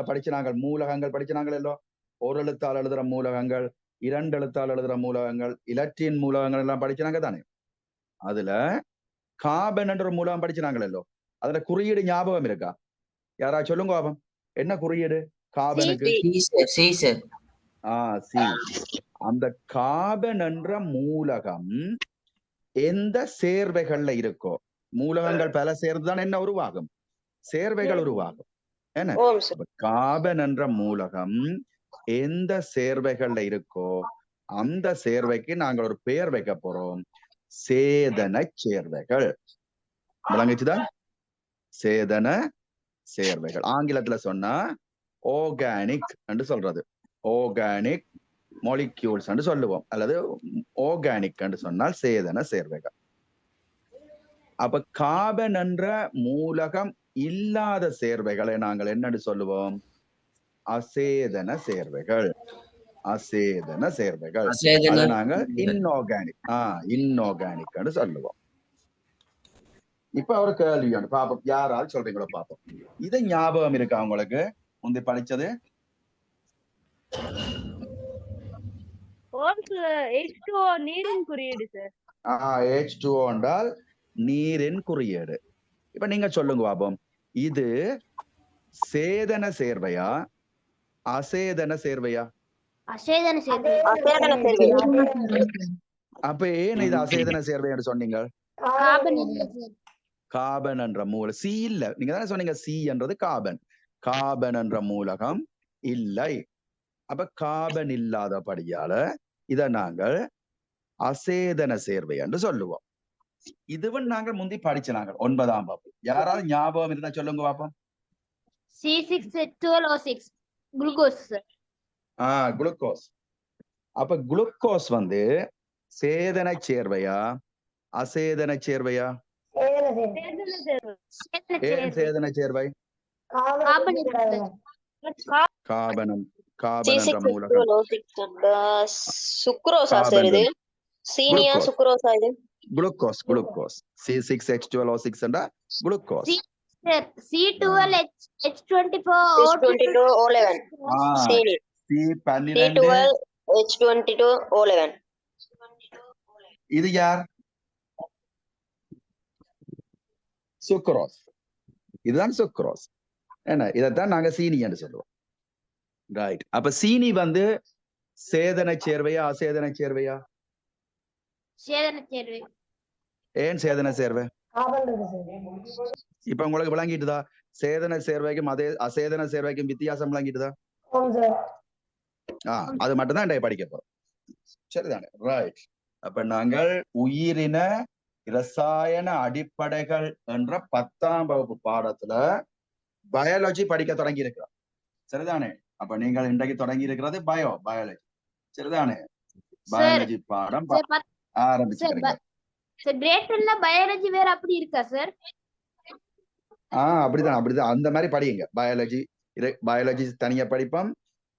படிச்சு நாங்கள் மூலகங்கள் படிச்சு நாங்கள் எல்லாம் ஒரு எழுத்தால் எழுதுற மூலகங்கள், 2 எழுத்தால் எழுதுற மூலகங்கள், இலற்றின் மூலகங்கள் எல்லாம் படிச்சு நாங்க தானே. அதுல கார்பன் என்ற ஒரு மூலகம் படிச்சு நாங்கள் எல்லாம். அதுல குறியீடு ஞாபகம் இருக்கா? யாரா சொல்லுங்க பாபம், என்ன குறியீடு கார்பனுக்கு? சி. அந்த கார்பன் என்ற மூலகம் எந்த சேர்வைகள்ல இருக்கோ, மூலகங்கள் பல சேர்ந்துதான் என்ன உருவாகும்? சேர்வைகள் உருவாகும். என்ன? கார்பன் என்ற மூலகம் எந்த சேர்வைகள்ல இருக்கோ அந்த சேர்வைக்கு நாங்கள் ஒரு பெயர் வைக்க போறோம், சேதன சேர்வைகள். விளங்குச்சுதான்? சேதன சேர்வைகள். ஆங்கிலத்துல சொன்னா ஆர்கானிக் என்று சொல்றது, ஆர்கானிக் மாலிக்யூல்ஸ் என்று சொல்லுவோம், அல்லது ஆர்கானிக் என்று சொன்னால் சேதன சேர்வைகள். அப்ப கார்பன் என்ற மூலகம் இல்லாத சேர்வைகளை நாங்கள் என்னன்னு சொல்லுவோம்? அசேதன சேர்வைகள். அசேதன சேர்வைகள். அதை நாங்கள் இன்ஆர்கானிக் சொல்லுவோம். இப்ப ஒரு கேள்வி பாப்போம், யாராவது சொல்றீங்களோ பாப்போம். இதை ஞாபகம் இருக்கா உங்களுக்கு முந்தி படிச்சது? நீரின் குறியீடு சார். H2O என்றால் நீரின் குறியீடு. இப்ப நீங்க சொல்லுங்க பாப்போம், இது சேதன சேர்வையா அசேதன சேர்வையா? அசேதன சேர்வை. அப்ப ஏன் இது அசேதன சேர்வை என்று சொன்னீங்க? கார்பன் என்ற மூலம் சி இல்ல. நீங்க தானே சொன்னீங்க சி என்றது கார்பன். கார்பன் என்ற மூலகம் இல்லை. அப்ப கார்பன் இல்லாதபடியால இத நாங்கள் அசேதன சேர்வை என்று சொல்லுவோம். இதுவும் நாங்கள் முந்தி படிச்ச நாங்கள் 9ஆம் வகுப்பு. யாராவது ஞாபகம் இருந்தா சொல்லுங்க பாப்போம். C6H12O6 glucose. குளுக்கோஸ். அப்ப குளுக்கோஸ் வந்து சேதன சேர்வையா அசேதன சேர்வையா? ஏன் சேதன சேர்வை? கார்பன் என்ற மூலகம் சுக்ரோசா சார், இது சீனியா சுக்ரோசா? இது குளுக்கோஸ். C6H12O6 என்ற குளுக்கோஸ். C12H24O11 சீனி. C12H22O11 இது யார்? சுக்ரோஸ். இதுதான் சுக்ரோஸ். என்ன, இதைத்தான் நாங்க சீனி என்று சொல்லுவோம். ரைட். அப்ப சீனி வந்து சேதன சேர்வையா அசேதன சேர்வையா? சேதன சேர்வை. ஏன் சேதன சேர்வை? இப்ப உங்களுக்கு விளங்கிட்டுதா? சேதன சேர்வைக்கும் அசேதன சேர்வைக்கும் வித்தியாசம் விளங்கிட்டுதா? அது மட்டும் தான் படிக்க போறோம். சரிதானே? ரைட். அப்ப நாங்கள் உயிரின இரசாயன அடிப்படைகள் என்ற 10ஆம் வகுப்பு பாடத்துல பயாலஜி படிக்க தொடங்கி இருக்கிறோம். சரிதானே? அப்ப நீங்கள் இன்றைக்கு தொடங்கி இருக்கிறது பயாலஜி. சரிதானே? பயாலஜி பாடம் ஆரம்பிச்சிருக்கீங்க. பயாலஜி வேற அப்படி இருக்கா சார்? அப்படிதான் அந்த மாதிரி படிங்க. பயாலஜி தனியா படிப்போம்,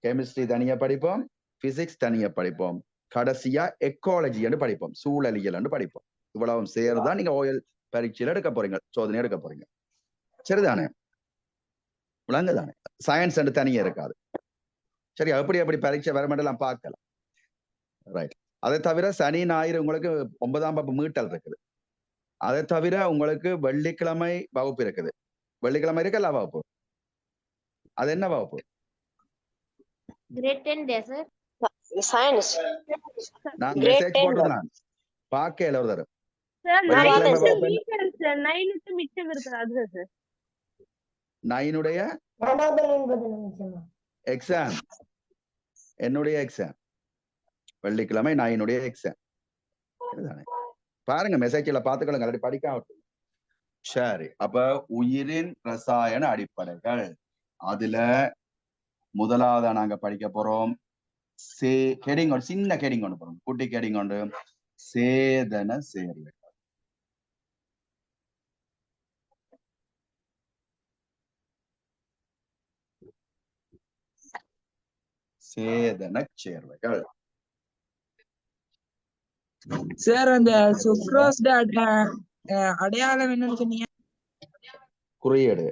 கெமிஸ்ட்ரி தனியா படிப்போம், பிசிக்ஸ் தனியா படிப்போம், கடைசியா எக்காலஜி என்று படிப்போம், சூழலியல் என்று படிப்போம். இவ்வளவும் சேர்தான் நீங்க ஓயல் பரீட்சையில எடுக்க போறீங்க, சோதனை எடுக்க போறீங்க. சரிதானே? விளங்குதானே? சயின்ஸ் என்று தனியா இருக்காது. சரி, எப்படி பரீட்சை வரமெல்லாம் பார்க்கலாம். ரைட். அதை தவிர சனி ஞாயிறு உங்களுக்கு 9ஆம் வகுப்பு மீட்டல் இருக்குது. அதை தவிர உங்களுக்கு வெள்ளிக்கிழமை வகுப்பு இருக்குது. வெள்ளிக்கிழமை இருக்கல வகுப்பு. அது என்ன வகுப்பு? நான் மெசேஜ் போட்டுதான் பார்க்கல ஒரு தரம். நைனுடைய எக்ஸாம், என்னுடைய எக்ஸாம் வெள்ளிக்கிழமை நைனுடைய எக்ஸாம். பாருங்க, மெசேஜ்ல பாத்துக்கொள்ளுங்க, படிக்க. சரி, அப்ப உயிரின் ரசாயன அடிப்படைகள், அதுல முதலாவதா நாங்க படிக்க போறோம் ஹெடிங் ஒன்று, சின்ன ஹெடிங் ஒன்று போறோம், குட்டி ஹெடிங் ஒன்று, சேதன சேர்வைகள். சேதன சேர்வைகள். சார், அந்த சுக்ரோஸ் அடையாளம் என்னன்னு சொன்னீங்க? குறியீடு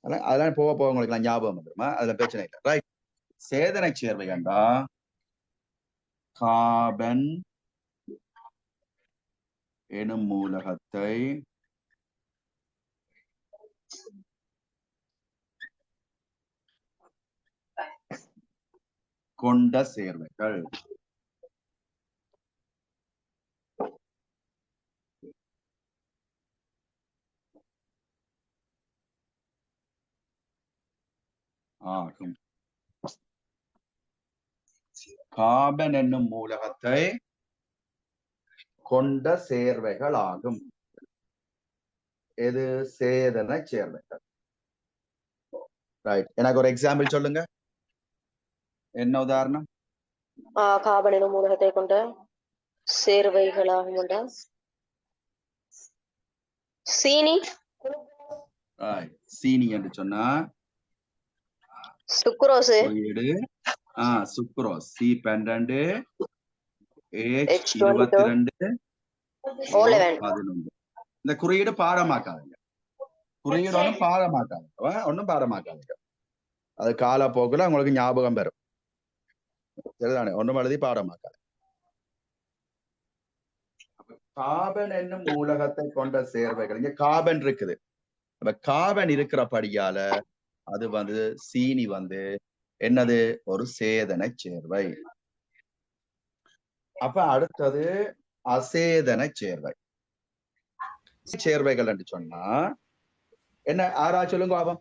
அதெல்லாம் போக போக உங்களுக்கு எல்லாம் ஞாபகம் வந்துருமா? அதுல பிரச்சனை இல்லை. ரைட். சேதன சேர்வை கண்டா கார்பன் எனும் மூலகத்தை கொண்ட சேர்வைகள். ஆகும். கார்பன் என்னும் மூலகத்தை கொண்ட சேர்வைகள் ஆகும். எது? சேதன சேர்வைகள். ரைட். எனக்கு ஒரு எக்ஸாம்பிள் சொல்லுங்க. என்ன உதாரணம்? கார்பன் எனும் மூலகத்தை கொண்ட சேர்வைகளாகும். சீனி. சீனி என்று சொன்னா சுக்ரோஸ். குறியீடு சுக்ரோஸ் C12 H22 O11. இந்த குறியீடு பாடமாக்காதுங்க. குறியீடு ஒன்னும் பாடமாக்காதுங்க. அது காலப்போக்குல உங்களுக்கு ஞாபகம் பெறும். சரிதானே? ஒன்றும் எழுதி பாடமாக்காது. கார்பன் என்னும் மூலகத்தை கொண்ட சேர்வைகள். இங்க கார்பன் இருக்குது. அப்ப கார்பன் இருக்கிறபடியால அது சீனி என்னது? ஒரு சேதன சேர்வை. அப்ப அடுத்தது அசேதன சேர்வை. சேர்வைகள் என்று சொன்னா என்ன? ஆரா சொல்லுங்க பாபம்.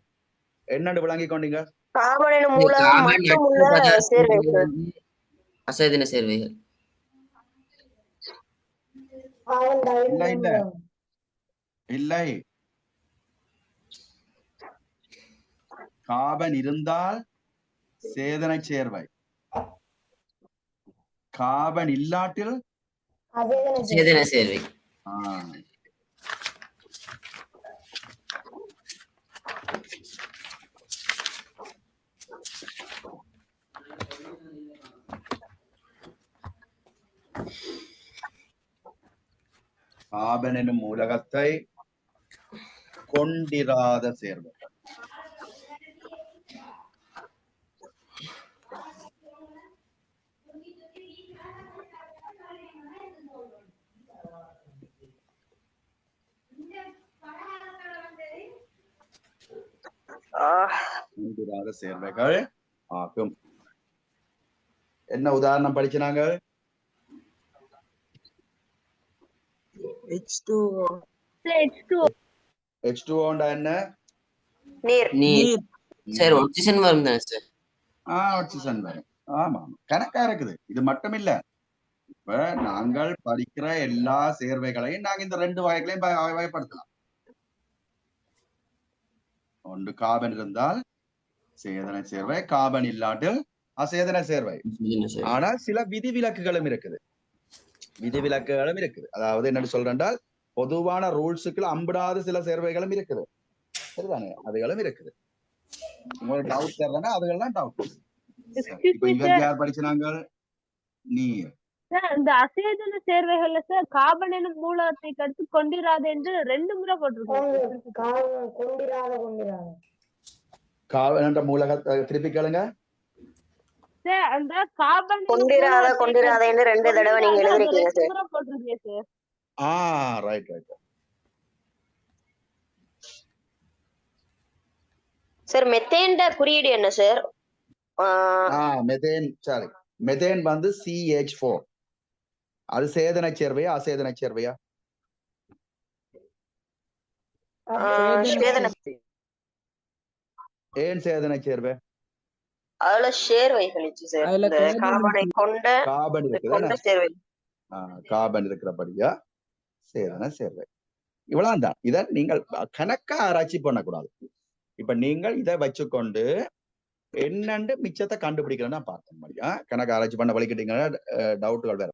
என்னன்னு விளங்கி கொண்டீங்க? கார்பன் எனும் மூலகம் மட்டுமுள்ள சேர்வைகள். அசேதன சேர்வைகள். இல்லை. கார்பன் இருந்தால் சேதன சேர்வை. கார்பன் இல்லாட்டில் சேதன சேர்வை. கார்பன் எனும் மூலகத்தை கொண்டிராத சேர்வை. கொண்டிராத சேர்வைகள் ஆகும். என்ன உதாரணம் படிச்சினாங்க? H2O என்ன? நீர். சார் ஆக்சிஜன் வரும் தானே சார்? ஆக்சிஜன் வரும். ஆமா, கணக்கா இருக்குது. இது மட்டும் இல்ல. இப்ப நாங்கள் படிக்கிற எல்லா சேர்வைகளையும் நாங்க இந்த 2 வகைகளையும் வகைப்படுத்தலாம். ஒன்று கார்பன் இருந்தால் சேதன சேர்வை, கார்பன் இல்லாட்டில் அசேதன சேர்வை. ஆனா சில விதிவிலக்குகளும் இருக்குது. அதாவது என்னன்னு சொல்றேன்டால், பொதுவான ரூல்ஸுக்குள்ள அம்பிடாத சில சேர்வைகளும் இருக்குது. சரிதானே? அதுகளும் இருக்குது. உங்களுக்கு டவுட் தரலன்னா அதுகள்லாம் டவுட். இப்ப இவர் யார் படிச்சாங்க? நீர். இந்த அசேதன சேர்வைகள்ல சார் கார்பன் எனும் மூலகத்தை கடுத்து கொண்டிராது என்று 2 முறை போட்டிருக்கோம். கார்பன் என்ற மூலகத்தை திருப்பி கேளுங்க. சார் அந்த கார்பன் கொண்டிராத என்று 2 தடவை நீங்க எழுதிருக்கீங்க சார். போட்டிருக்கீங்க சார். ரைட். சார் மெத்தேன் குறியீடு என்ன சார்? Methane CH4. அது சேதன சேர்வையா அசேதன சேர்வையா? ஏன் சேதன சேர்வை? அதுல சேர்வைகள் சார். கார்பனை கொண்ட கார்பன் இருக்குதானே? சேர்வை. கார்பன் இருக்கிறபடியா சேதன சேர்வை. இவ்வளவுதான். இத நீங்கள் கணக்கா ஆராய்ச்சி பண்ணக்கூடாது. இப்ப நீங்கள் இதை வச்சுக்கொண்டு என்னண்டு மிச்சத்தை கண்டுபிடிக்கலன்னா பார்த்தோம். கணக்கு ஆராய்ச்சி பண்ண வலிக்கிட்டீங்கன்னா டவுட்டுகள் வேற.